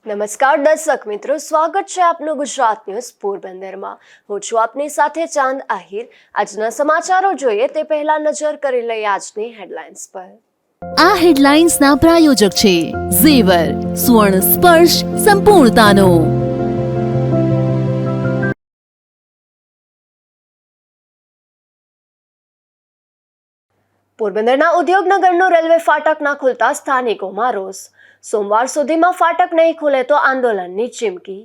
નમસ્કાર દર્શક મિત્રો, સ્વાગત છે આપનું ગુજરાત ન્યૂઝ પોરબંદરમાં। હું છું આપની સાથે ચાંદ આહિર। આજના સમાચારો જોઈએ તે પહેલા નજર કરી લઈએ આજની હેડલાઇન્સ પર। આ હેડલાઇન્સના પ્રાયોજક છે ઝેવર, સ્વર્ણ સ્પર્શ સંપૂર્ણતાનો। પોરબંદરના ઉદ્યોગનગરનું રેલવે ફાટક ના ખુલતા સ્થાનિકોમાં રોષ। સોમવાર સુધીમાં ફાટક નહીં ખુલે તો આંદોલનની ચીમકી।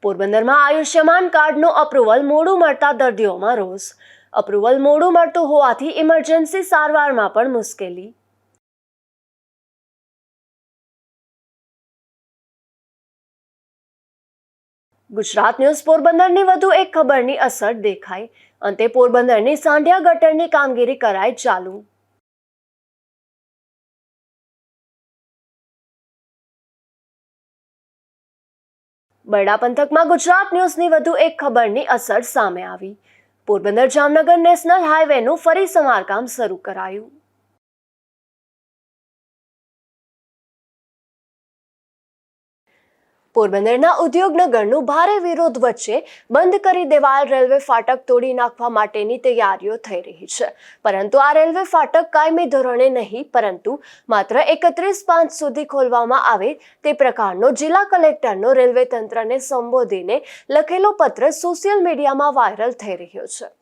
પોરબંદરમાં આયુષ્યમાન કાર્ડનું અપ્રુવલ મોડું મળતા દર્દીઓમાં રોષ। અપ્રુવલ મોડું મળતું હોવાથી ઇમરજન્સી સારવારમાં પણ મુશ્કેલી। ગુજરાત ન્યૂઝ પોરબંદરની વધુ એક ખબરની અસર દેખાઈ। અંતે પોરબંદરની સાંઢિયા ગટરની કામગીરી કરાઈ ચાલુ। બરડા પંથકમાં ગુજરાત ન્યૂઝની વધુ એક ખબરની અસર સામે આવી। પોરબંદર જામનગર નેશનલ હાઈવેનું ફરી સમારકામ શરૂ કરાયું। પોરબંદરના ઉદ્યોગનગરનું ભારે વિરોધ વચ્ચે બંધ કરી દેવાયેલ રેલવે ફાટક તોડી નાખવા માટેની તૈયારીઓ થઈ રહી છે, પરંતુ આ રેલવે ફાટક કાયમી ધોરણે નહીં પરંતુ માત્ર 31/5 સુધી ખોલવામાં આવે તે પ્રકારનો જિલ્લા કલેક્ટરનો રેલવે તંત્રને સંબોધીને લખેલો પત્ર સોશિયલ મીડિયામાં વાયરલ થઈ રહ્યો છે।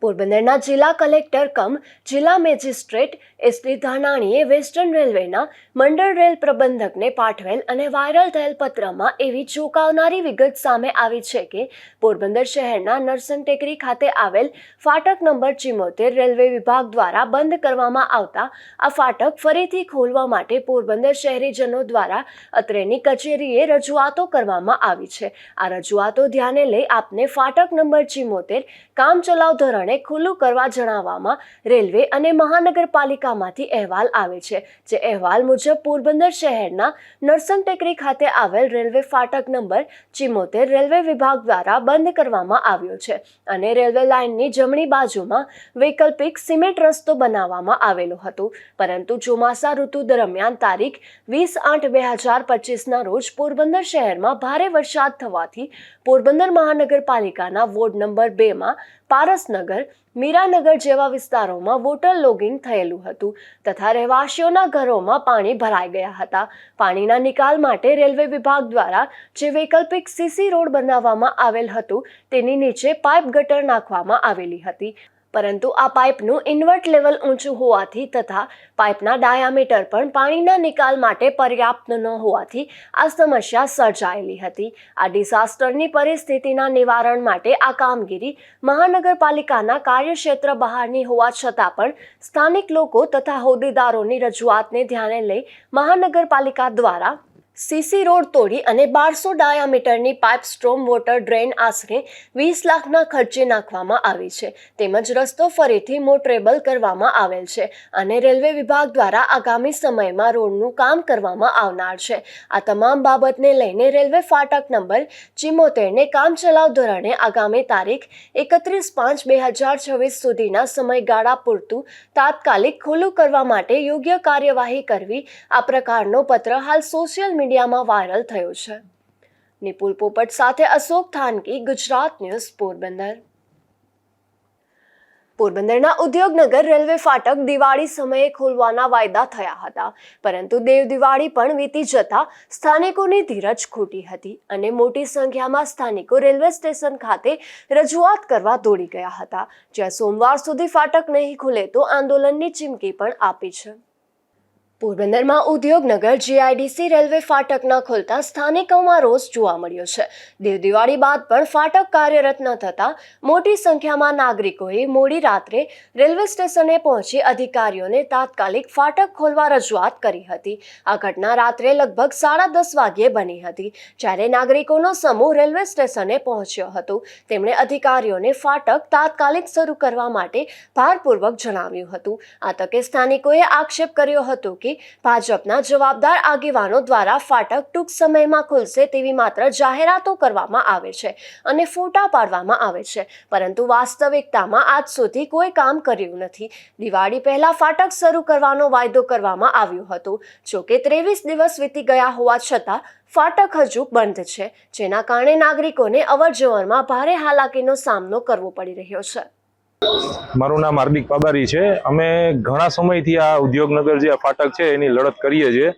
પોરબંદરના જિલ્લા કલેક્ટર કમ જિલ્લા મેજિસ્ટ્રેટ એસડી ધાનાણીએ વેસ્ટર્ન રેલવેના મંડળ રેલ પ્રબંધકને પાઠવેલ અને વાયરલ થયેલ પત્રમાં એવી ચોંકાવનારી વિગત સામે આવી છે કે પોરબંદર શહેરના નરસંગ ટેકરી ખાતે આવેલ ફાટક નંબર 74 રેલવે વિભાગ દ્વારા બંધ કરવામાં આવતા આ ફાટક ફરીથી ખોલવા માટે પોરબંદર શહેરીજનો દ્વારા અત્રેની કચેરીએ રજૂઆતો કરવામાં આવી છે। આ રજૂઆતો ધ્યાને લઈ આપને ફાટક નંબર 74 કામચલાઉ ધોરણે ખુલ્લું કરવા જણાવવામાં રેલવે અને મહાનગરપાલિકામાંથી અહેવાલ આવે છે, જે અહેવાલ મુજબ પોરબંદર શહેરના નરસંગ ટેકરી ખાતે આવેલ રેલવે ફાટક નંબર 74 રેલવે વિભાગ દ્વારા બંધ કરવામાં આવ્યો છે અને રેલવે લાઇનની જમણી બાજુમાં વૈકલ્પિક સિમેન્ટ રસ્તો બનાવવામાં આવેલો હતો, પરંતુ ચોમાસા ઋતુ દરમિયાન તારીખ 20/8/2025ના રોજ પોરબંદર શહેરમાં ભારે વરસાદ થવાથી પોરબંદર મહાનગરપાલિકાના વોર્ડ નંબર 2માં પારસનગર, મીરાનગર જેવા વિસ્તારોમાં વોટર લોગિંગ થયેલું હતું તથા રહેવાસીઓના ઘરોમાં પાણી ભરાઈ ગયા હતા। પાણીના નિકાલ માટે રેલવે વિભાગ દ્વારા જે વૈકલ્પિક સીસી રોડ બનાવવામાં આવેલ હતું તેની નીચે પાઇપ ગટર નાખવામાં આવેલી હતી, પરંતુ આ પાઇપનું ઇન્વર્ટ લેવલ ઊંચું હોવાથી તથા પાઇપના ડાયામીટર પણ પાણીના નિકાલ માટે પર્યાપ્ત ન હોવાથી આ સમસ્યા સર્જાયેલી હતી। આ ડિઝાસ્ટરની પરિસ્થિતિના નિવારણ માટે આ કામગીરી મહાનગરપાલિકાના કાર્યક્ષેત્ર બહારની હોવા છતાં પણ સ્થાનિક લોકો તથા હોદ્દેદારોની રજૂઆતને ધ્યાને લઈ મહાનગરપાલિકા દ્વારા સીસી રોડ તોડી અને 1200 ડાયામીટરની પાઇપ સ્ટ્રોમ વોટર ડ્રેન આશરે 20 લાખના ખર્ચે નાખવામાં આવી છે, તેમજ રસ્તો ફરીથી મોટરેબલ કરવામાં આવેલ છે અને રેલવે વિભાગ દ્વારા આગામી સમયમાં રોડનું કામ કરવામાં આવનાર છે। આ તમામ બાબતને લઈને રેલવે ફાટક નંબર 74ને કામચલાઉ ધોરણે આગામી તારીખ 31/5/2026 સુધીના સમયગાળા પૂરતું તાત્કાલિક ખુલ્લું કરવા માટે યોગ્ય કાર્યવાહી કરવી, આ પ્રકારનો પત્ર હાલ સોશિયલ મીડિયામાં વાયરલ થયો છે। નિપુલ પોપટ સાથે અશોક થાનકી, ગુજરાત ન્યૂઝ પોરબંદર। પોરબંદરના ઉદ્યોગનગર રેલવે ફાટક દિવાળી સમયે ખોલવાના વાયદા થયા હતા, પરંતુ દેવ દિવાળી પણ વીતી જતા સ્થાનિકોની ધીરજ ખૂટી હતી અને મોટી સંખ્યામાં સ્થાનિકો રેલવે સ્ટેશન ખાતે રજૂઆત કરવા દોડી ગયા હતા, જ્યાં સોમવાર સુધી ફાટક નહીં ખુલે તો આંદોલનની ચીમકી પણ આપી છે। પોરબંદરમાં ઉદ્યોગનગર જીઆઈડીસી રેલવે ફાટક ન ખોલતા સ્થાનિકોમાં રોષ જોવા મળ્યો છે। દેવ દિવાળી બાદ પણ ફાટક કાર્યરત ન થતા મોટી સંખ્યામાં નાગરિકોએ મોડી રાત્રે રેલવે સ્ટેશને પહોંચી અધિકારીઓને તાત્કાલિક ફાટક ખોલવા રજૂઆત કરી હતી। આ ઘટના રાત્રે લગભગ 10:30 વાગ્યે બની હતી, જ્યારે નાગરિકોનો સમૂહ રેલવે સ્ટેશને પહોંચ્યો હતો। તેમણે અધિકારીઓને ફાટક તાત્કાલિક શરૂ કરવા માટે ભારપૂર્વક જણાવ્યું હતું। આ તકે સ્થાનિકોએ આક્ષેપ કર્યો હતો કે ભાજપના જવાબદાર આગેવાનો દ્વારા ફાટક ટૂંક સમયમાં ખુલશે તેવી માત્ર જાહેરાતો કરવામાં આવે છે અને ફોટા પાડવામાં આવે છે, પરંતુ વાસ્તવિકતામાં આજ સુધી કોઈ કામ કર્યું નથી. દિવાળી પહેલા ફાટક શરૂ કરવાનો વાયદો કરવામાં આવ્યો હતો. જોકે 23 દિવસ વીતી ગયા હોવા છતાં ફાટક હજુ બંધ છે, જેના કારણે નાગરિકોને અવરજવરમાં ભારે હાલાકીનો સામનો કરવો પડી રહ્યો છે. મારું નામ હાર્દિક પાબારી છે. અમે ઘણા સમયથી આ ઉદ્યોગનગર જે આ ફાટક છે એની લડત કરીએ છીએ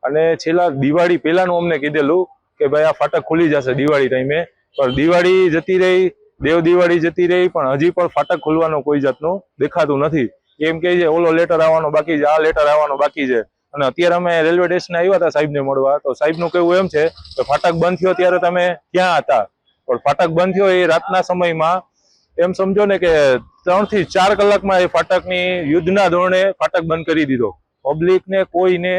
અને છેલ્લા દિવાળી પહેલાનું અમને કીધેલું કે ભાઈ આ ફાટક ખુલી જશે દિવાળી ટાઈમે, પણ દિવાળી જતી રહી, દેવ દિવાળી જતી રહી, પણ હજી પણ ફાટક ખુલવાનો કોઈ જાતનું દેખાતું નથી. એમ કે છે ઓલો લેટર આવવાનો બાકી છે, આ લેટર આવવાનો બાકી છે. અને અત્યારે અમે રેલવે સ્ટેશન આવ્યા હતા સાહેબને મળવા, તો સાહેબનું કહેવું એમ છે કે ફાટક બંધ થયો ત્યારે તમે ક્યાં હતા? પણ ફાટક બંધ થયો એ રાતના સમયમાં, એમ સમજો ને કે 3 થી 4 કલાકમાં એ ફાટકની યુદ્ધના ધોરણે ફાટક બંધ કરી દીધો. પબ્લિકને કોઈને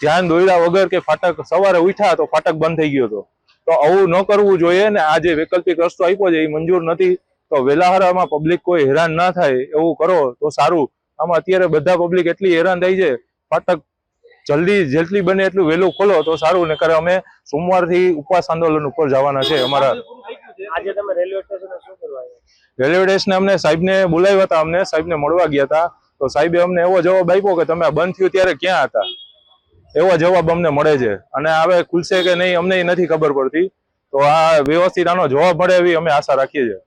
ધ્યાન દોર્યા વગર કે ફાટક સવારે ઉઠ્યા તો ફાટક બંધ થઈ ગયો હતો. તો આવું ન કરવું જોઈએ ને આ જે વૈકલ્પિક રસ્તો આપ્યો છે એ મંજૂર નથી. તો વેલાહારામાં પબ્લિક કોઈ હેરાન ના થાય એવું કરો તો સારું. આમાં અત્યારે બધા પબ્લિક એટલી હેરાન થઈ છે, ફાટક જલ્દી જેટલી બને એટલું વહેલું ખોલો તો સારું. ને કરે અમે સોમવારથી ઉપવાસ આંદોલન ઉપર જવાના છે. અમારા આજે તમે રેલવે સ્ટેશને શું કરવા આવ્યા? રેલવે સ્ટેશને અમને સાહેબને બોલાવ્યા હતા, અમને સાહેબને મળવા ગયા હતા. તો સાહેબે અમને એવો જવાબ આપ્યો કે તમે બંધ થયું ત્યારે ક્યાં હતા, એવો જવાબ અમને મળે છે. અને હવે ખુલશે કે નહીં અમને નથી ખબર પડતી. તો આ વ્યવસ્થિત આનો જવાબ મળે એવી અમે આશા રાખીએ છીએ.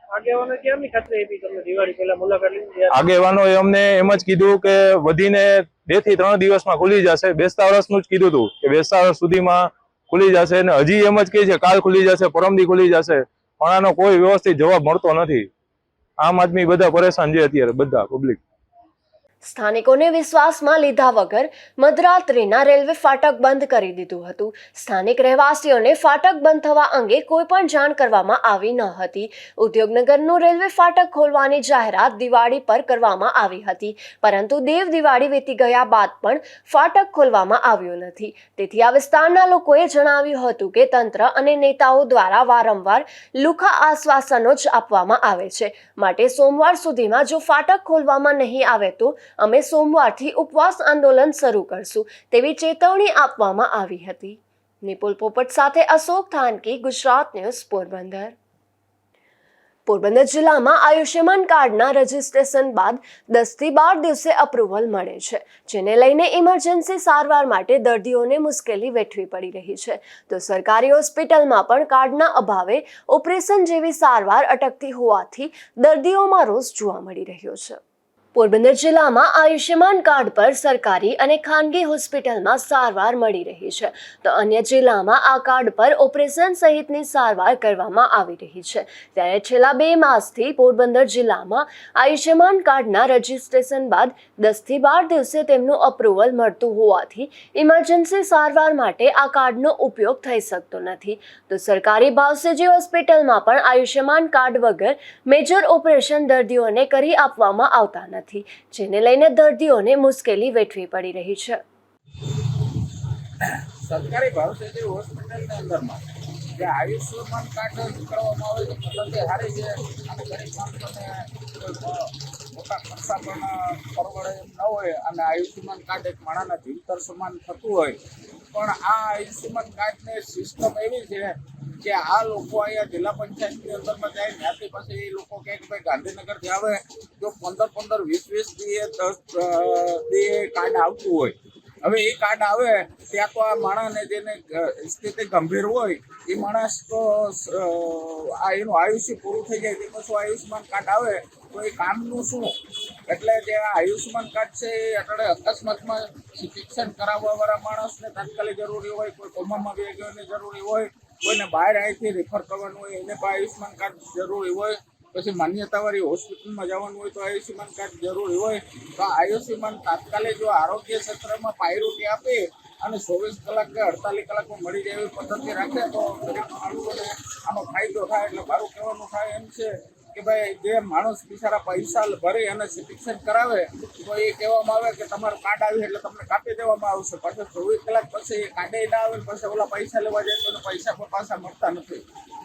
આગેવાનો કેમની ખાતરી આપી તમને દિવાળી પહેલા મુલાકાત લીધી? આગેવાનોએ અમને એમ જ કીધું કે વધીને 2 થી 3 દિવસમાં ખુલી જશે. બેસતા વર્ષનું જ કીધું હતું કે બેસતા વર્ષ સુધીમાં ખુલી જશે, ને હજી એમ જ કહે છે કાલ ખુલી જશે, પરમદી ખુલી જશે, પણ આનો કોઈ વ્યવસ્થિત જવાબ મળતો નથી. આમ આદમી બધા પરેશાન છે અત્યારે, બધા પબ્લિક. સ્થાનિકોને વિશ્વાસમાં લીધા વગર મધરાત્રિના રેલવે ફાટક બંધ કરી દીધું હતું. સ્થાનિક રહેવાસીઓને ફાટક બંધ થવા અંગે કોઈ પણ જાણ કરવામાં આવી ન હતી. ઉદ્યોગનગરનું રેલવે ફાટક ખોલવાની જાહેરાત દિવાળી પર કરવામાં આવી હતી, પરંતુ દેવ દિવાળી વીતી ગયા બાદ પણ ફાટક ખોલવામાં આવ્યું નથી. તેથી આ વિસ્તારના લોકોએ જણાવ્યું હતું કે તંત્ર અને નેતાઓ દ્વારા વારંવાર લુખા આશ્વાસનો જ આપવામાં આવે છે, માટે સોમવાર સુધીમાં જો ફાટક ખોલવામાં નહીં આવે તો અમે સોમવારથી ઉપવાસ આંદોલન શરૂ કરશું તેવી ચેતવણી આપવામાં આવી હતી. નિપુલ પોપટ સાથે અશોક થાનકી, ગુજરાત ન્યૂઝ, પોરબંદર. પોરબંદર જિલ્લામાં આયુષ્યમાન કાર્ડના રજીસ્ટ્રેશન બાદ 10 થી 12 દિવસે અપ્રુવલ મળે છે, જેને લઈને ઇમરજન્સી સારવાર માટે દર્દીઓને મુશ્કેલી વેઠવી પડી રહી છે. તો સરકારી હોસ્પિટલમાં પણ કાર્ડના અભાવે ઓપરેશન જેવી સારવાર અટકતી હોવાથી દર્દીઓમાં રોષ જોવા મળી રહ્યો છે. પોરબંદર જિલ્લામાં આયુષ્યમાન કાર્ડ પર સરકારી અને ખાનગી હોસ્પિટલમાં સારવાર મળી રહી છે, તો અન્ય જિલ્લામાં આ કાર્ડ પર ઓપરેશન સહિતની સારવાર કરવામાં આવી રહી છે. ત્યારે છેલ્લા 2 માસથી પોરબંદર જિલ્લામાં આયુષ્યમાન કાર્ડના રજીસ્ટ્રેશન બાદ 10 થી 12 દિવસે તેમનું અપ્રુવલ મળતું હોવાથી ઇમરજન્સી સારવાર માટે આ કાર્ડનો ઉપયોગ થઈ શકતો નથી. તો સરકારી ભાવસેજી હોસ્પિટલમાં પણ આયુષ્યમાન કાર્ડ વગર મેજર ઓપરેશન દર્દીઓને કરી આપવામાં આવતા નથી, જેને લઈને દર્દીઓને મુશ્કેલી વેઠવી પડી રહી છે. સરકારી ભાવસેજી હોસ્પિટલની અંદરમાં જે આયુષ્યમાન કાર્ડ નીકળવામાં આવે છે પદ્ધતિ સારી છે અને ગરીબ માણસોને મોટા ખર્ચા પણ પરવડે એમ ન હોય અને આયુષ્યમાન કાર્ડ એક માણસના જીવતર સમાન થતું હોય, પણ આ આયુષ્યમાન કાર્ડની સિસ્ટમ એવી છે કે આ લોકો અહીંયા જિલ્લા પંચાયતની અંદરમાં જાય ત્યાંથી પછી એ લોકો કહે કે ભાઈ ગાંધીનગરથી આવે જો 15-15, 20-20 દી કાર્ડ આવતું હોય. હવે એ કાર્ડ આવે ત્યાં તો આ માણસને જેને સ્થિતિ ગંભીર હોય એ માણસ તો આ એનું આયુષ્ય પૂરું થઈ જાય તે પછી આયુષ્યમાન કાર્ડ આવે તો એ કામનું શું? એટલે જે આ આયુષ્યમાન કાર્ડ છે એ અત્યારે અકસ્માતમાં શિક્ષણ કરાવવાવાળા માણસને તાત્કાલિક જરૂરી હોય, કોઈ કોમામાં બે ગયોની જરૂરી હોય, કોઈને બહાર અહીંથી રિફર કરવાનું હોય એને પણ આયુષ્યમાન કાર્ડ જરૂરી હોય, પછી માન્યતાવાળી હોસ્પિટલમાં જવાનું હોય તો આયુષ્યમાન કાર્ડ જરૂરી હોય. તો આયુષ્યમાન તાત્કાલિક જો આરોગ્ય ક્ષેત્રમાં પ્રાયોરિટી આપે અને 24 કલાક કે 48 કલાકમાં મળી જાય એવી પદ્ધતિ રાખે તો દરેક માણસોને આનો ફાયદો થાય. એટલે મારું કહેવાનું થાય એમ છે કે ભાઈ જે માણસ બિચારા પૈસા ભરી અને શિક્ષણ કરાવે તો એ કહેવામાં આવે કે તમારું કાર્ડ આવ્યું એટલે તમને કાપી દેવામાં આવશે. પછી 24 કલાક પછી એ કાર્ડે ના આવે પછી ઓલા પૈસા લેવા જાય તો પૈસા પણ પાછા મળતા નથી.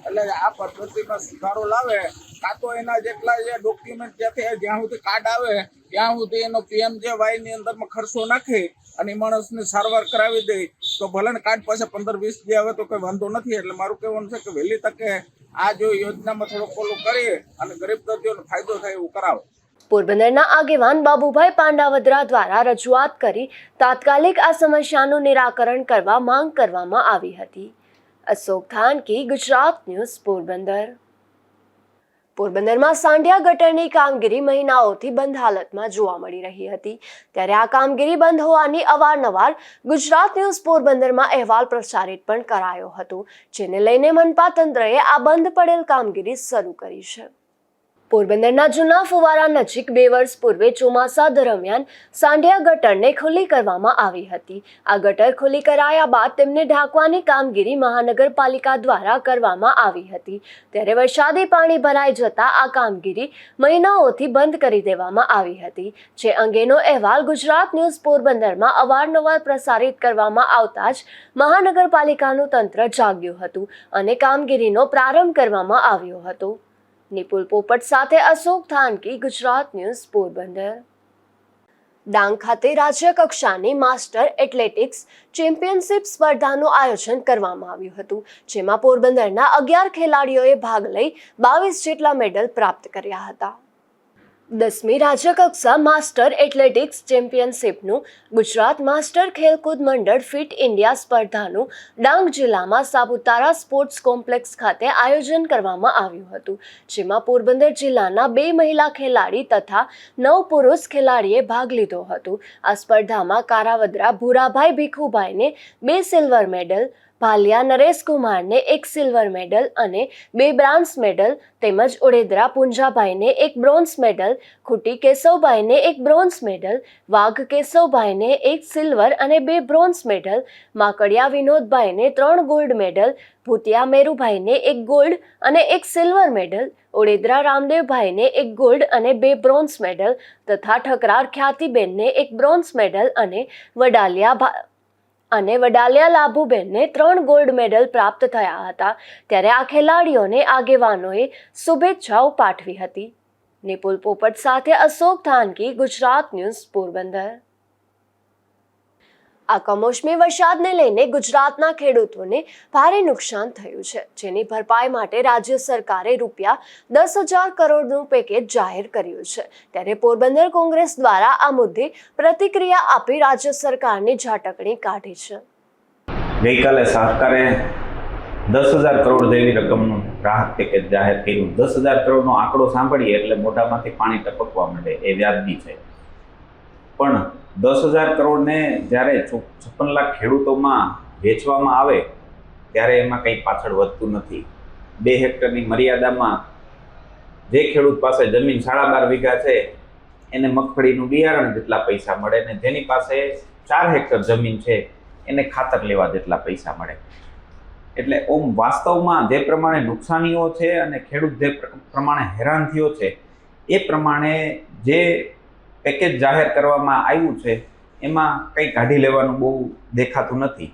એટલે આ પદ્ધતિમાં સુધારો લાવે, કાં તો એના જેટલા જે ડોક્યુમેન્ટ જ્યાં સુધી કાર્ડ આવે ત્યાં સુધી એનો PMJYની અંદરમાં ખર્ચો નાખે અને એ માણસને સારવાર કરાવી દે તો ભલે ને કાર્ડ પાસે 15-20 દી આવે તો કોઈ વાંધો નથી. એટલે મારું કહેવાનું છે કે વહેલી તકે આ જો યોજનામાં થોડુંક ઓલું કરીએ અને ગરીબ દર્દીઓને ફાયદો થાય એવું કરાવો. પોરબંદરના આગેવાન બાબુભાઈ પાંડાવદરા દ્વારા રજૂઆત કરી તાત્કાલિક આ સમસ્યાનું નિરાકરણ કરવા માંગ કરવામાં આવી હતી. અશોક થાનકી, ગુજરાત ન્યૂઝ, પોરબંદર. પોરબંદરમાં સાંઢિયા ગટરની કામગીરી મહિનાઓથી બંધ હાલતમાં જોવા મળી રહી હતી. ત્યારે આ કામગીરી બંધ હોવાની અવારનવાર ગુજરાત ન્યૂઝ પોરબંદરમાં અહેવાલ પ્રસારિત પણ કરાયો હતો, જેને લઈને મનપા તંત્રએ આ બંધ પડેલ કામગીરી શરૂ કરી છે. પોરબંદરના જૂના ફુવારા નજીક 2 વર્ષ પૂર્વે ચોમાસા દરમિયાન સાંઢિયા ગટરને ખુલ્લી કરવામાં આવી હતી. આ ગટર ખુલ્લી કરાયા બાદ તેમને ઢાંકવાની કામગીરી મહાનગરપાલિકા દ્વારા કરવામાં આવી હતી. ત્યારે વરસાદી પાણી ભરાઈ જતા આ કામગીરી મહિનાઓથી બંધ કરી દેવામાં આવી હતી. જે અંગેનો અહેવાલ ગુજરાત ન્યૂઝ પોરબંદરમાં અવારનવાર પ્રસારિત કરવામાં આવતા જ મહાનગરપાલિકાનું તંત્ર જાગ્યું હતું અને કામગીરીનો પ્રારંભ કરવામાં આવ્યો હતો. નિપુલ પોપટ સાથે અશોક થાનકી, ગુજરાત ન્યૂઝ, પોરબંદર. ડાંગ ખાતે રાજ્ય કક્ષાની માસ્ટર એથ્લેટિક્સ ચેમ્પિયનશિપ સ્પર્ધાનું આયોજન કરવામાં આવ્યું હતું, જેમાં પોરબંદરના 11 ખેલાડીઓએ ભાગ લઈ 22 જેટલા મેડલ પ્રાપ્ત કર્યા હતા. 10મી રાજ્યકક્ષા માસ્ટર એથ્લેટિક્સ ચેમ્પિયનશિપનું ગુજરાત માસ્ટર ખેલકૂદ મંડળ ફિટ ઇન્ડિયા સ્પર્ધાનું ડાંગ જિલ્લામાં સાપુતારા સ્પોર્ટ્સ કોમ્પ્લેક્સ ખાતે આયોજન કરવામાં આવ્યું હતું, જેમાં પોરબંદર જિલ્લાના 2 મહિલા ખેલાડી તથા 9 પુરુષ ખેલાડીએ ભાગ લીધો હતો. આ સ્પર્ધામાં કારાવદરા ભૂરાભાઈ ભીખુભાઈને 2 સિલ્વર મેડલ, ભાલિયા નરેશકુમારને 1 સિલ્વર મેડલ અને 2 બ્રોન્ઝ મેડલ તેમજ ઓડેદરા પુંજાભાઈને 1 બ્રોન્ઝ મેડલ, ખુટી કેશવભાઈને 1 બ્રોન્ઝ મેડલ, વાઘ કેશવભાઈને 1 સિલ્વર અને 2 બ્રોન્ઝ મેડલ, માકડિયા વિનોદભાઈને 3 ગોલ્ડ મેડલ, ભૂતિયા મેરુભાઈને 1 ગોલ્ડ અને 1 સિલ્વર મેડલ, ઓડેદરા રામદેવભાઈને 1 ગોલ્ડ અને 2 બ્રોન્ઝ મેડલ તથા ઠકરાર ખ્યાતિબેનને 1 બ્રોન્ઝ મેડલ અને વડાલિયા લાભુબેનને 3 ગોલ્ડ મેડલ પ્રાપ્ત થયા હતા. ત્યારે આ ખેલાડીઓને આગેવાનોએ શુભેચ્છાઓ પાઠવી હતી. નિપુલ પોપટ સાથે અશોક થાનકી, ગુજરાત ન્યૂઝ, પોરબંદર. આ કમોસમી વરસાદને લઈને ગુજરાતના ખેડૂતોને ભારે નુકસાન થયું છે, જેની ભરપાઈ માટે રાજ્ય સરકારે ₹10,000 કરોડનું પેકેજ જાહેર કર્યું છે. ત્યારે પોરબંદર કોંગ્રેસ દ્વારા આ મુદ્દે પ્રતિક્રિયા આપી રાજ્ય સરકારની ઝાટકણી કાઢી છે. ગઈકાલે સરકારે 10,000 કરોડ જેવી રકમનું રાહત પેકેજ જાહેર કર્યું. 10,000 કરોડનો આંકડો સાંભળીએ એટલે મોઢામાંથી પાણી ટપકવા માંડે, એ વ્યાજબી છે. પણ 10,000 કરોડને જ્યારે 56 લાખ ખેડૂતોમાં વેચવામાં આવે ત્યારે એમાં કંઈ પાછળ વધતું નથી. 2 હેક્ટરની મર્યાદામાં જે ખેડૂત પાસે જમીન 12.5 વીઘા છે એને મગફળીનું બિયારણ જેટલા પૈસા મળે, ને જેની પાસે 4 હેક્ટર જમીન છે એને ખાતર લેવા જેટલા પૈસા મળે. એટલે વાસ્તવમાં જે પ્રમાણે નુકસાનીઓ છે અને ખેડૂત જે પ્રમાણે હેરાન થયો છે એ પ્રમાણે જે પેકેજ જાહેર કરવામાં આવ્યું છે એમાં કંઈ કાઢી લેવાનું બહુ દેખાતું નથી.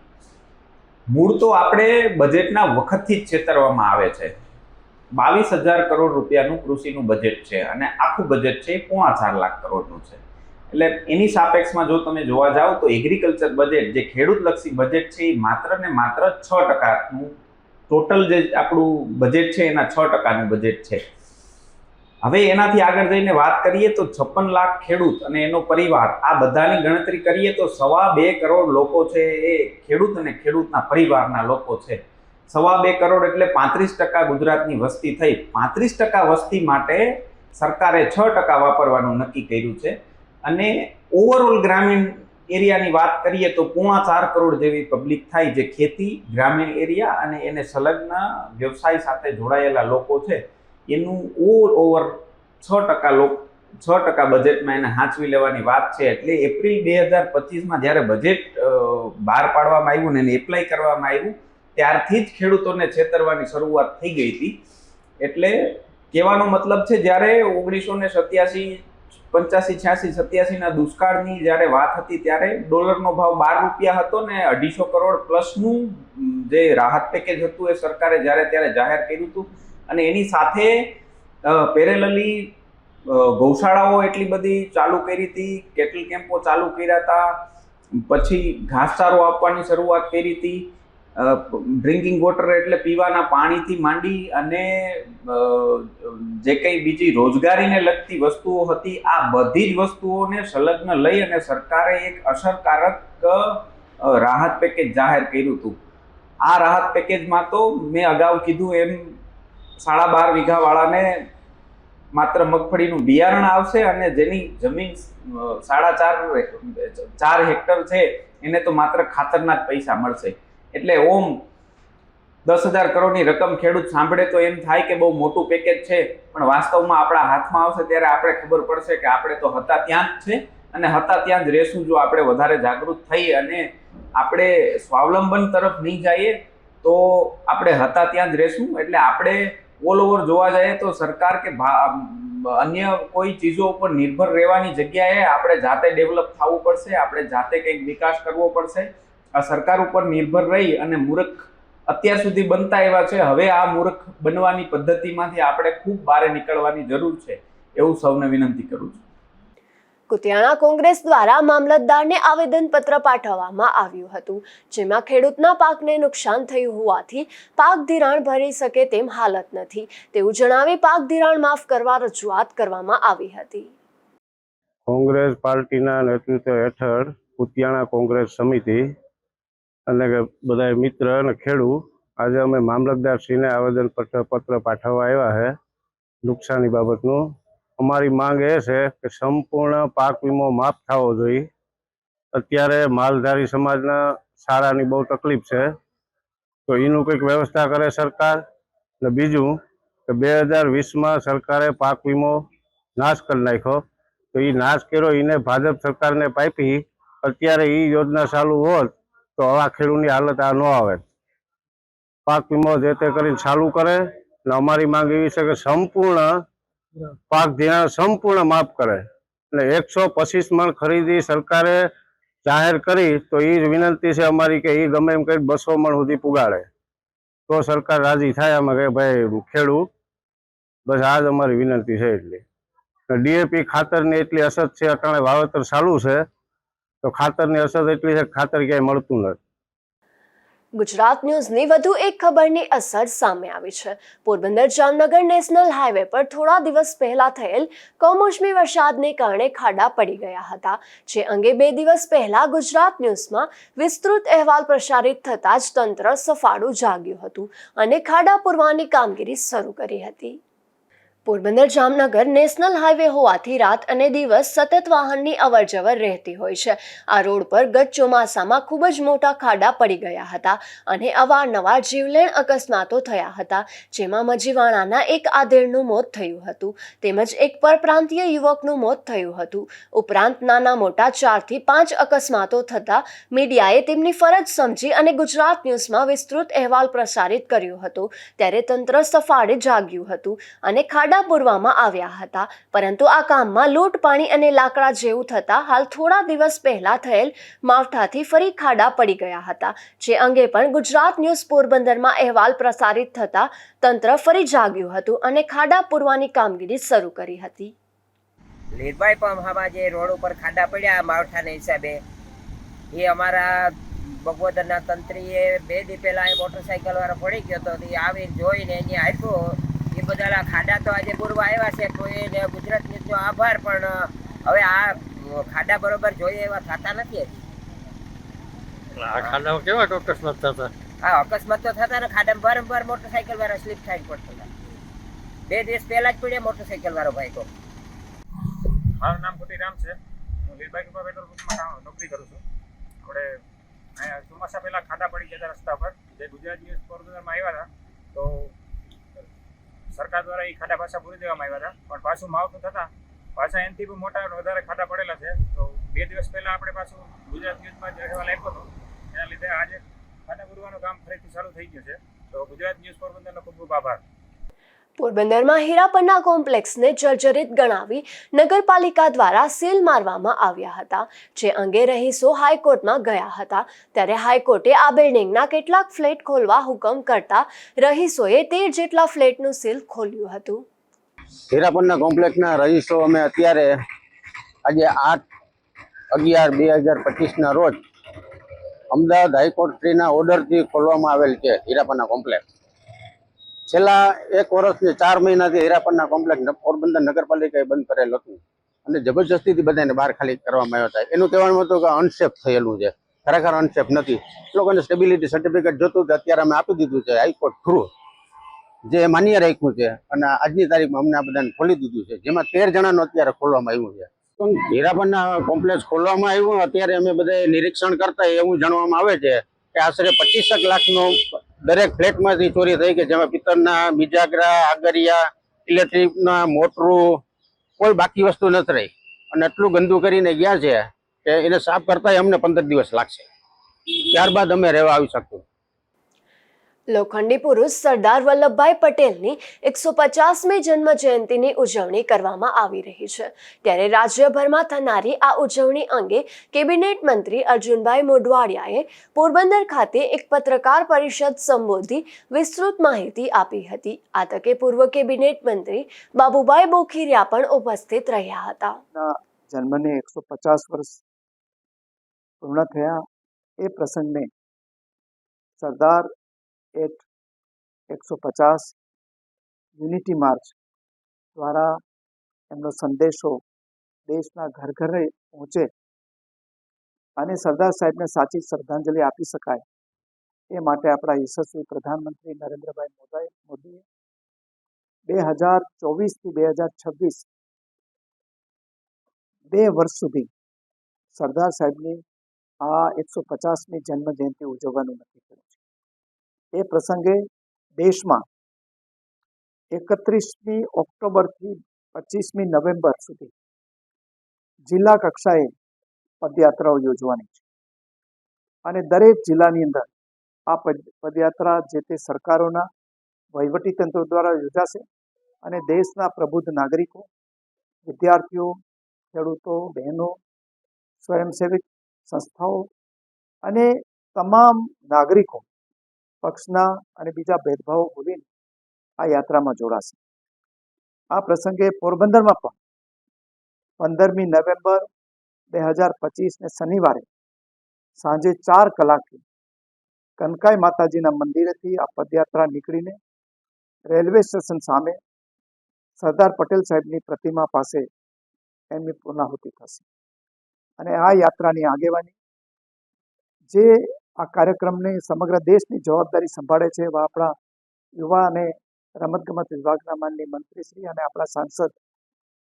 મૂળ તો આપણે બજેટના વખતથી જ છેતરવામાં આવે છે. 22,000 કરોડ રૂપિયાનું કૃષિનું બજેટ છે અને આખું બજેટ છે એ 4.5 લાખ કરોડનું છે. એટલે એની સાપેક્ષમાં જો તમે જોવા જાઓ તો એગ્રીકલ્ચર બજેટ, જે ખેડૂતલક્ષી બજેટ છે, એ માત્ર ને માત્ર 6%નું ટોટલ જે આપણું બજેટ છે એના 6%નું બજેટ છે. હવે એનાથી આગળ જઈને વાત કરીએ તો 56 લાખ ખેડૂત અને એનો પરિવાર, આ બધાની ગણતરી કરીએ તો 2.25 કરોડ લોકો છે એ ખેડૂત અને ખેડૂતના પરિવારના લોકો છે. 2.25 કરોડ એટલે 35% ગુજરાતની વસ્તી થઈ. 35% વસ્તી માટે સરકારે 6% વાપરવાનું નક્કી કર્યું છે. અને ઓવરઓલ ગ્રામીણ એરિયાની વાત કરીએ તો 4.25 કરોડ જેવી પબ્લિક થાય, જે ખેતી, ગ્રામીણ એરિયા અને એને સંલગ્ન વ્યવસાય સાથે જોડાયેલા લોકો છે. એનું ઓવર 6% બજેટમાં એને હાંચવી લેવાની વાત છે. એટલે એપ્રિલ 2025માં જ્યારે બજેટ બહાર પાડવામાં આવ્યું ને એને એપ્લાય કરવામાં આવ્યું ત્યારથી જ ખેડૂતોને છેતરવાની શરૂઆત થઈ ગઈ હતી. એટલે કહેવાનો મતલબ છે, જ્યારે 1987, 85, 86, 87ના દુષ્કાળની જ્યારે વાત હતી ત્યારે ડોલરનો ભાવ ₹12 હતો ને 250 કરોડ પ્લસનું જે રાહત પેકેજ હતું એ સરકારે ત્યારે જાહેર કર્યું હતું. અને એની સાથે પેરેલલી ગૌશાળાઓ એટલી બધી ચાલુ કરી હતી, કેટલ કેમ્પો ચાલુ કર્યા હતા, પછી ઘાસચારો આપવાની શરૂઆત કરી હતી. ડ્રિંકિંગ વોટર એટલે પીવાના પાણીથી માંડી અને જે કંઈ બીજી રોજગારીને લગતી વસ્તુઓ હતી, આ બધી જ વસ્તુઓને સંલગ્ન લઈ અને સરકારે એક અસરકારક રાહત પેકેજ જાહેર કર્યું હતું. આ રાહત પેકેજમાં તો મેં અગાઉ કીધું એમ 12.5 વીઘાવાળાને માત્ર મગફળીનું બિયારણ આવશે અને જેની જમીન 4.5 હેક્ટર છે એને તો માત્ર ખાતરના જ પૈસા મળશે. એટલે ઓમ 10,000 કરોડની રકમ ખેડૂત સાંભળે તો એમ થાય કે બહુ મોટું પેકેજ છે, પણ વાસ્તવમાં આપણા હાથમાં આવશે ત્યારે આપણે ખબર પડશે કે આપણે તો હતા ત્યાં જ છે અને હતા ત્યાં જ રહેશું. જો આપણે વધારે જાગૃત થઈ અને આપણે સ્વાવલંબન તરફ નહીં જઈએ તો આપણે હતા ત્યાં જ રહેશું. એટલે આપણે ઓલ ઓવર જોવા જઈએ તો સરકાર કે અન્ય કોઈ ચીજો ઉપર નિર્ભર રહેવાની જગ્યાએ આપણે જાતે ડેવલપ થવું પડશે, આપણે જાતે કંઈક વિકાસ કરવો પડશે. આ સરકાર ઉપર નિર્ભર રહી અને મૂર્ખ અત્યાર સુધી બનતા એવા છે, હવે આ મૂર્ખ બનવાની પદ્ધતિમાંથી આપણે ખૂબ બહાર નીકળવાની જરૂર છે એવું સૌને વિનંતી કરું છું. કુતિયાણા કોંગ્રેસ દ્વારા મામલતદારને આવેદનપત્ર પાઠવવામાં આવ્યું હતું, જેમાં ખેડૂતના પાકને નુકસાન થયું હોવાથી પાક ધિરાણ ભરી શકે તેમ હાલત નથી તેવું જણાવી પાક ધિરાણ માફ કરવા રજૂઆત કરવામાં આવી હતી. કોંગ્રેસ પાર્ટીના નેતૃત્વ હેઠળ કુતિયાણા કોંગ્રેસ સમિતિ અને બધા મિત્ર અને ખેડૂત આજે અમે મામલતદારશ્રીને આવેદનપત્ર પાઠવવા આવ્યા છે નુકસાની બાબતનું. અમારી માંગ એ છે કે સંપૂર્ણ પાક વીમો માફ થવો જોઈએ. અત્યારે માલધારી સમાજના શાળાની બહુ તકલીફ છે, તો એનું કંઈક વ્યવસ્થા કરે સરકાર. અને બીજું કે 2020માં સરકારે પાક વીમો નાશ કરી નાખ્યો, તો એ નાશ કર્યો એને ભાજપ સરકારને પાપી અત્યારે એ યોજના ચાલુ હોત તો આવા ખેડૂતની હાલત આ ન આવે. પાક વીમો જે તે કરીને ચાલુ કરે. અને અમારી માંગ એવી છે કે સંપૂર્ણ પાક ધિરાણ સંપૂર્ણ માફ કરે અને 125 મણ ખરીદી સરકારે જાહેર કરી, તો એ વિનંતી છે અમારી કે એ ગમે એમ કંઈક 200 મણ સુધી પુગાડે તો સરકાર રાજી થાય. આમાં કે ભાઈ ખેડૂત બસ આ જ અમારી વિનંતી છે. એટલી ડીએપી ખાતરની એટલી અછત છે, અટાણે વાવેતર ચાલુ છે તો ખાતરની અછત એટલી છે ખાતર ક્યાંય મળતું નથી. ગુજરાત ન્યૂઝની વધુ એક ખબરની અસર સામે આવી છે. પોરબંદર જામનગર નેશનલ હાઈવે પર થોડા દિવસ પહેલા થયેલ કમોસમી વરસાદને કારણે ખાડા પડી ગયા હતા, જે અંગે 2 દિવસ પહેલા ગુજરાત ન્યૂઝમાં વિસ્તૃત અહેવાલ પ્રસારિત થતાં જ તંત્ર સફાળું જાગ્યું હતું અને ખાડા પૂરવાની કામગીરી શરૂ કરી હતી. પોરબંદર જામનગર નેશનલ હાઈવે હોવાથી રાત અને દિવસ સતત વાહનની અવરજવર રહેતી હોય છે. આ રોડ પર ગત ચોમાસામાં ખૂબ જ મોટા ખાડા પડી ગયા હતા અને અવારનવાર જીવલેણ અકસ્માતો થયા હતા, જેમાં મજીવાણાના એક આધેડનું મોત થયું હતું તેમજ એક પરપ્રાંતીય યુવકનું મોત થયું હતું. ઉપરાંત નાના મોટા 4 થી 5 અકસ્માતો થતા મીડિયાએ તેમની ફરજ સમજી અને ગુજરાત ન્યૂઝમાં વિસ્તૃત અહેવાલ પ્રસારિત કર્યો હતો, ત્યારે તંત્ર સફાળે જાગ્યું હતું અને ખાડા પૂરવામાં આવ્યા હતા. પરંતુ આ કામમાં લૂંટ પાણી અને લાકડા જેવું થતા હાલ થોડા દિવસ પહેલા થયેલ માવઠાથી ફરી ખાડા પડી ગયા હતા, જે અંગે પણ ગુજરાત ન્યૂઝ પોરબંદરમાં અહેવાલ પ્રસારિત થતા તંત્ર ફરી જાગ્યું હતું અને ખાડા પૂરવાની કામગીરી શરૂ કરી હતી. લીરભાઈ પંપમાં જે રોડ ઉપર ખાડા પડ્યા માવઠાના હિસાબે, એ અમારા બગોદરના તંત્રીએ 2 દી પહેલા એ મોટરસાઇકલ વાળો પડી ગયો હતો, એ આવીને જોઈને એને આપ્યો. એ બધા ખાડા તો આજે પૂરવા આવ્યા છે, તો એને ગુજરાત ન્યૂઝનો આભાર, પણ હવે આ ખાડા બરોબર જોઈએ એવા થતા નથી. આ ખાડામાં કેવા અકસ્માત થતા? હા, અકસ્માત તો થતા ને, ખાડામાં વારંવાર મોટરસાઇકલ વાળા સ્લીપ થાય પડતા હતા. 2 દિવસ પહેલા જ પડ્યા મોટરસાઇકલ વાળો ભાઈ તો. મારું નામ કુટીરામ છે, હું લીરબાઈ પેટ્રોલ પંપમાં નોકરી કરું છું. આપણે અહીંયા ચોમાસા પહેલા ખાડા પડી ગયા હતા રસ્તા પર, જે ગુજરાત ન્યૂઝ પોરબંદરમાં આવ્યા હતા, તો સરકાર દ્વારા એ ખાડા પાછા પૂરી દેવામાં આવ્યા હતા, પણ પાછું માવઠું થતા પાછા એનાથી પણ મોટા વધારે ખાડા પડેલા છે. તો 2 દિવસ પહેલા આપણે પાછું ગુજરાત ન્યૂઝમાં જે અહેવાલ આપ્યો હતો એના લીધે આજે ખાડા પૂરવાનું કામ ફરીથી ચાલુ થઈ ગયું છે. તો ગુજરાત ન્યૂઝ પોરબંદરનો ખૂબ ખૂબ આભાર. પોરબંદરમાં હીરાપરના કોમ્પ્લેક્સને જર્જરિત ગણાવી નગરપાલિકા દ્વારા સીલ મારવામાં આવ્યા હતા, જે અંગે રહીશો હાઈકોર્ટમાં ગયા હતા, ત્યારે હાઈકોર્ટે આ બિલ્ડિંગના કેટલાક ફ્લેટ ખોલવા હુકમ કરતા રહીશોએ 13 જેટલા ફ્લેટનું સીલ ખોલ્યું હતું. હીરાપરના કોમ્પ્લેક્સના રહીશો અમે અત્યારે આજે 8 11/2025 રોજ અમદાવાદ હાઈકોર્ટ શ્રીના ઓર્ડરથી ખોલવામાં આવેલ છે હીરાપરના કોમ્પ્લેક્સ. છેલ્લા 1 વર્ષથી 4 મહિનાથી હીરાપરના કોમ્પ્લેક્સ પોરબંદર નગરપાલિકાએ બંધ કરેલ હતું અને જબરજસ્તીથી બધાને બહાર ખાલી કરવામાં આવ્યા હતા. એનું કહેવાનું હતું કે અનસેફ થયેલું છે, ખરેખર અનસેફ નથી. લોકોને સ્ટેબિલિટી સર્ટિફિકેટ જોતું કે અત્યારે અમે આપી દીધું છે હાઈકોર્ટ થ્રુ, જે માન્ય રાખ્યું છે અને આજની તારીખમાં અમને આ બધાને ખોલી દીધું છે, જેમાં 13 જણાનું અત્યારે ખોલવામાં આવ્યું છે. હીરાપરના કોમ્પ્લેક્સ ખોલવામાં આવ્યું અત્યારે અમે બધા નિરીક્ષણ કરતા એવું જાણવામાં આવે છે કે આશરે 25 લાખનો દરેક ફ્લેટમાંથી ચોરી થઈ કે જેમાં પિત્તળના બીજાગરા, આગરિયા, ઇલેક્ટ્રિકના મોટરું, કોઈ બાકી વસ્તુ નથી રહી અને એટલું ગંદુ કરીને ગયા છે કે એને સાફ કરતા અમને 15 દિવસ લાગશે, ત્યારબાદ અમે રહેવા આવી શકશું. લોખંડી પુરુષ સરદાર વલ્લભભાઈ પટેલની 150મી જન્મ જયંતિની ઉજવણી કરવામાં આવી રહી છે. ત્યારે રાજ્યભરમાં થનારી આ ઉજવણી અંગે કેબિનેટ મંત્રી અર્જુનભાઈ મોઢવાડિયાએ પોરબંદર ખાતે એક પત્રકાર પરિષદ સંબોધી વિસ્તૃત માહિતી આપી હતી. આ તકે પૂર્વ કેબિનેટ મંત્રી બાબુભાઈ બોખીરિયા પણ ઉપસ્થિત રહ્યા હતા. જન્મને 150 વર્ષ પૂર્ણ થયા એ પ્રસંગને સરદાર એટ 150 યુનિટી માર્ચ દ્વારા એમનો સંદેશો દેશના ઘર ઘરે પહોંચે અને સરદાર સાહેબને સાચી શ્રદ્ધાંજલિ આપી શકાય એ માટે આપણા યશસ્વી પ્રધાનમંત્રી નરેન્દ્રભાઈ મોદીએ 2024થી 2026 2 વર્ષ સુધી સરદાર સાહેબની આ 150મી જન્મ જયંતિ ઉજવવાનું નક્કી કર્યું છે. એ પ્રસંગે દેશમાં 31મી ઓક્ટોબરથી 25મી નવેમ્બર સુધી જિલ્લા કક્ષાએ પદયાત્રાઓ યોજવાની છે અને દરેક જિલ્લાની અંદર આ પદયાત્રા જે તે સરકારોના વહીવટીતંત્ર દ્વારા યોજાશે અને દેશના પ્રબુદ્ધ નાગરિકો, વિદ્યાર્થીઓ, ખેડૂતો, બહેનો, સ્વયંસેવક સંસ્થાઓ અને તમામ નાગરિકો પક્ષના અને બીજા ભેદભાવો ભૂલીને આ યાત્રામાં જોડાશે. આ પ્રસંગે પોરબંદરમાં પણ 15મી નવેમ્બર 2025ને શનિવારે સાંજે 4 કલાકે કનકાઈ માતાજીના મંદિરેથી આ પદયાત્રા નીકળીને રેલવે સ્ટેશન સામે સરદાર પટેલ સાહેબની પ્રતિમા પાસે એમની પૂર્ણાહુતિ થશે અને આ યાત્રાની આગેવાની જે આ કાર્યક્રમને સમગ્ર દેશની જવાબદારી સંભાળે છે એવા આપણા યુવા અને રમતગમત વિભાગના માનનીય મંત્રીશ્રી અને આપણા સાંસદ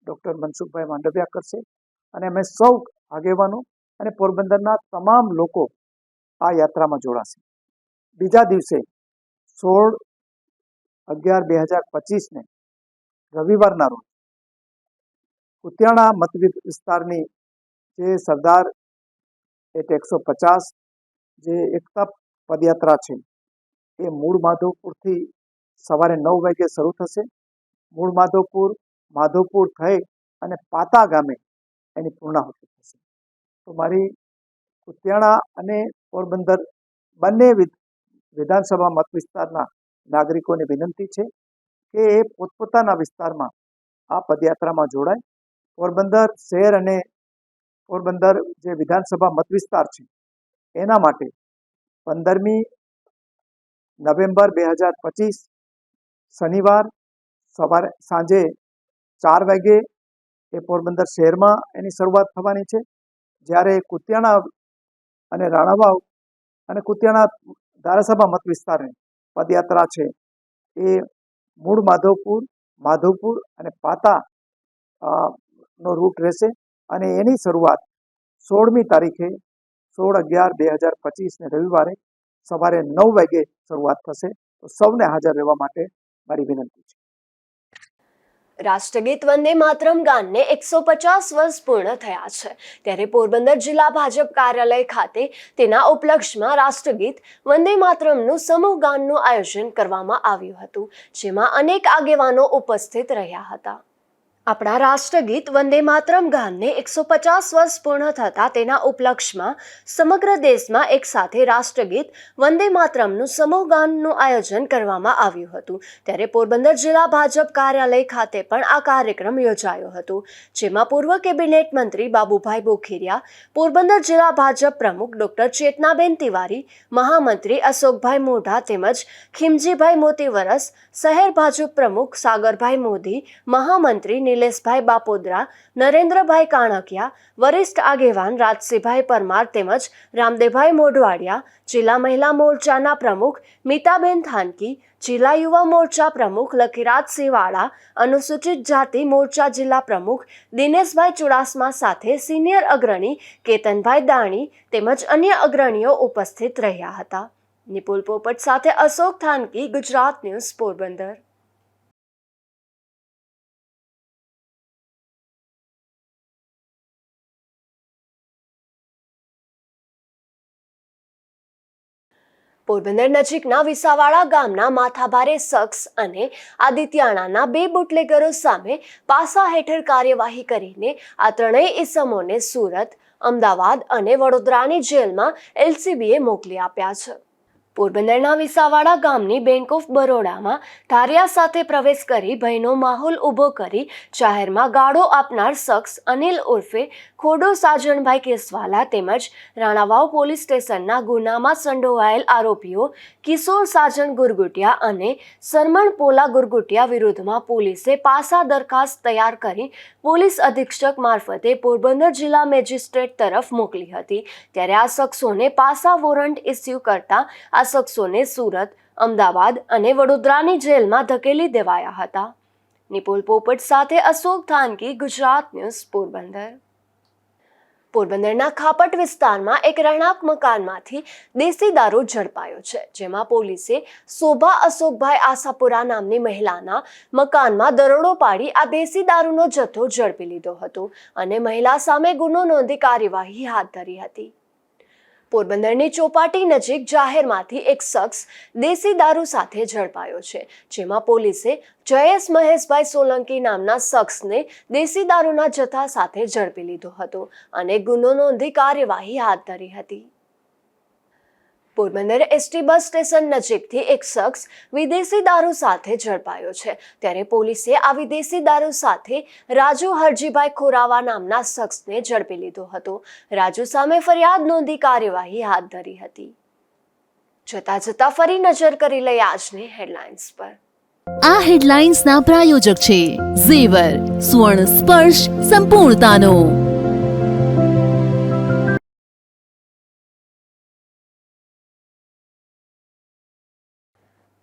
ડૉક્ટર મનસુખભાઈ માંડવિયા કરશે અને અમે સૌ આગેવાનો અને પોરબંદરના તમામ લોકો આ યાત્રામાં જોડાશે. બીજા દિવસે 16/11/2025ને રવિવારના રોજ કુતિયાણા મત વિસ્તારની જે સરદાર એટ 150 જે એકતા પદયાત્રા છે એ મૂળ માધવપુરથી સવારે 9 વાગે શરૂ થશે. મૂળ માધવપુર થઈ અને પાતા ગામે એની પૂર્ણાહુતિ થશે. તો મારી કુતિયાણા અને પોરબંદર બંને વિધાનસભા મત વિસ્તારના નાગરિકોને વિનંતી છે કે એ પોતપોતાના વિસ્તારમાં આ પદયાત્રામાં જોડાય. પોરબંદર શહેર અને પોરબંદર જે વિધાનસભા મત વિસ્તાર છે એના માટે 15મી નવેમ્બર 2025 શનિવાર સાંજે 4 વાગે એ પોરબંદર શહેરમાં એની શરૂઆત થવાની છે. જ્યારે કુતિયાણા અને રાણાવાવ અને કુતિયાણા ધારાસભા મત વિસ્તારની પદયાત્રા છે એ મૂળ માધવપુર અને પાતા નો રૂટ રહેશે અને એની શરૂઆત 16મી તારીખે 16/11/2025ને રવિવારે સવારે 9 વાગે શરૂઆત થશે. તો સૌને હાજર રહેવા માટે મારી વિનંતી છે. રાષ્ટ્રગીત વંદે માતરમ ગાનને 150 વર્ષ પૂર્ણ થયા છે. ત્યારે પોરબંદર જિલ્લા ભાજપ કાર્યાલય ખાતે તેના ઉપલક્ષમાં રાષ્ટ્રગીત વંદે માતરમનું સમૂહ ગાનનું આયોજન કરવામાં આવ્યું હતું, જેમાં અનેક આગેવાનો ઉપસ્થિત રહ્યા હતા. આપણા રાષ્ટ્રગીત વંદે માતરમ ગાનને 150 વર્ષ પૂર્ણ થતા તેના ઉપલક્ષમાં સમગ્ર દેશમાં એક સાથે રાષ્ટ્રગીત વંદે માતરમનું સમૂહ ગાનનું આયોજન કરવામાં આવ્યું હતું. ત્યારે પોરબંદર જિલ્લા ભાજપ કાર્યાલય ખાતે પણ આ કાર્યક્રમ યોજાયો હતો, જેમાં પૂર્વ કેબિનેટ મંત્રી બાબુભાઈ બોખીરિયા, પોરબંદર જિલ્લા ભાજપ પ્રમુખ ડોક્ટર ચેતનાબેન તિવારી, મહામંત્રી અશોકભાઈ મોઢા તેમજ ખીમજીભાઈ મોતીવરસ, શહેર ભાજપ પ્રમુખ સાગરભાઈ મોદી, મહામંત્રી નિલેશભાઈ બાપોદરા, નરેન્દ્રભાઈ કાણકિયા, વરિષ્ઠ આગેવાન રાજસીભાઈ પરમાર તેમજ રામદેવભાઈ મોઢવાડિયા, જિલ્લા મહિલા મોરચાના પ્રમુખ મીતાબેન થાનકી, જિલ્લા યુવા મોરચા પ્રમુખ લખીરાજસિંહ વાળા, અનુસૂચિત જાતિ મોરચા જિલ્લા પ્રમુખ દિનેશભાઈ ચુડાસમા સાથે સિનિયર અગ્રણી કેતનભાઈ દાણી તેમજ અન્ય અગ્રણીઓ ઉપસ્થિત રહ્યા હતા. નિપુલ પોપટ સાથે અશોક થાનકી, ગુજરાત ન્યૂઝ, પોરબંદર. પોરબંદર નજીકના વિસાવાડા ગામના માથાભારે શખ્સ અને આદિત્યાણાના 2 બુટલેગરો સામે પાસા હેઠળ કાર્યવાહી કરીને આ ત્રણેય ઇસમોને સુરત, અમદાવાદ અને વડોદરાની જેલમાં LCBએ મોકલી આપ્યા છે. પોરબંદરના વિસાવાડા ગામની બેંક ઓફ બરોડામાં ધારિયા સાથે પ્રવેશ કરી ભયનો માહોલ ઊભો કરી જાહેરમાં ગાળો આપનાર શખ્સ અનિલ ઉર્ફે ખોડો સાજણભાઈ કેસવાલા તેમજ રાણાવાવ પોલીસ સ્ટેશનના ગુનામાં સંડોવાયેલ આરોપીઓ કિશોર સાજણ ગુરગુટિયા અને સરમણ પોલા ગુરગુટિયા વિરુદ્ધમાં પોલીસે પાસા દરખાસ્ત તૈયાર કરી પોલીસ અધિક્ષક મારફતે પોરબંદર જિલ્લા મેજિસ્ટ્રેટ તરફ મોકલી હતી. ત્યારે આ શખ્સોને પાસા વોરંટ ઇસ્યુ કરતા આ શખ્સોને સુરત, અમદાવાદ અને વડોદરાની જેલમાં ધકેલી દેવાયા હતા. નિપુલ પોપટ સાથે અશોક થાનકી, ગુજરાત ન્યૂઝ, પોરબંદર. પોરબંદરના ખાપટ વિસ્તારમાં એક રહેણાંક મકાનમાંથી દેશી દારૂ ઝડપાયો છે, જેમાં પોલીસે શોભા અશોકભાઈ આશાપુરા નામની મહિલાના મકાનમાં દરોડો પાડી આ દેશી દારૂનો જથ્થો ઝડપી લીધો હતો અને મહિલા સામે ગુનો નોંધી કાર્યવાહી હાથ ધરી હતી. પોરબંદરની ચોપાટી નજીક જાહેરમાંથી એક શખ્સ દેશી દારૂ સાથે ઝડપાયો છે, જેમાં પોલીસે જયેશ મહેશભાઈ સોલંકી નામના શખ્સને દેશી દારૂના જથ્થા સાથે ઝડપી લીધો હતો અને ગુનો નોંધી કાર્યવાહી હાથ ધરી હતી. પોરબંદર એસટી બસ સ્ટેશન નજીકથી એક શખ્સ વિદેશી દારૂ સાથે ઝડપાયો છે. ત્યારે પોલીસે આ વિદેશી દારૂ સાથે રાજુ હરજીભાઈ ખોરાવા નામના શખ્સને ઝડપી લીધો હતો. રાજુ સામે ફરિયાદ નોંધી કાર્યવાહી હાથ ધરી હતી. જતા ફરી નજર કરી લઈએ આજની હેડલાઇન્સ પર. આ હેડલાઇન્સના પ્રાયોજક છે ઝેવર, સ્વર્ણ સ્પર્શ સંપૂર્ણતાનો.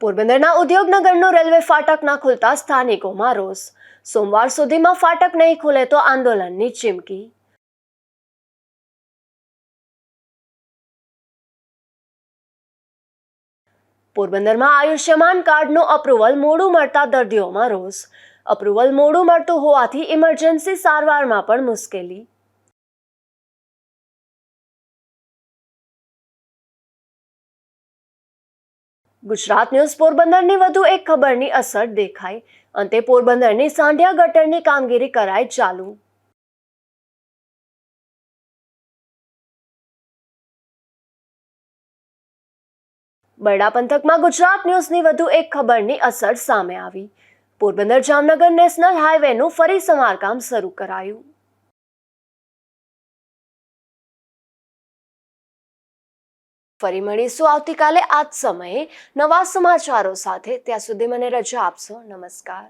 પોરબંદરના ઉદ્યોગનગરનો રેલવે ફાટક ના ખુલતા સ્થાનિકોમાં રોષ. સોમવાર સુધીમાં ફાટક નહીં ખુલે તો આંદોલનની ચીમકી. પોરબંદરમાં આયુષ્યમાન કાર્ડનું અપ્રુવલ મોડું મળતા દર્દીઓમાં રોષ. અપ્રુવલ મોડું મળતું હોવાથી ઇમરજન્સી સારવારમાં પણ મુશ્કેલી. ગુજરાત ન્યૂઝ પોરબંદરની વધુ એક ખબરની અસર દેખાઈ. અંતે પોરબંદરની સાંઢિયા ગટરની કામગીરી કરાઈ ચાલુ. બરડા પંથકમાં ગુજરાત ન્યૂઝની વધુ એક ખબરની અસર સામે આવી. પોરબંદર જામનગર નેશનલ હાઈવેનું ફરી સમારકામ શરૂ કરાયું. ફરી મળીશું આવતીકાલે આ જ સમયે નવા સમાચારો સાથે. ત્યાં સુધી મને રજા આપશો. નમસ્કાર.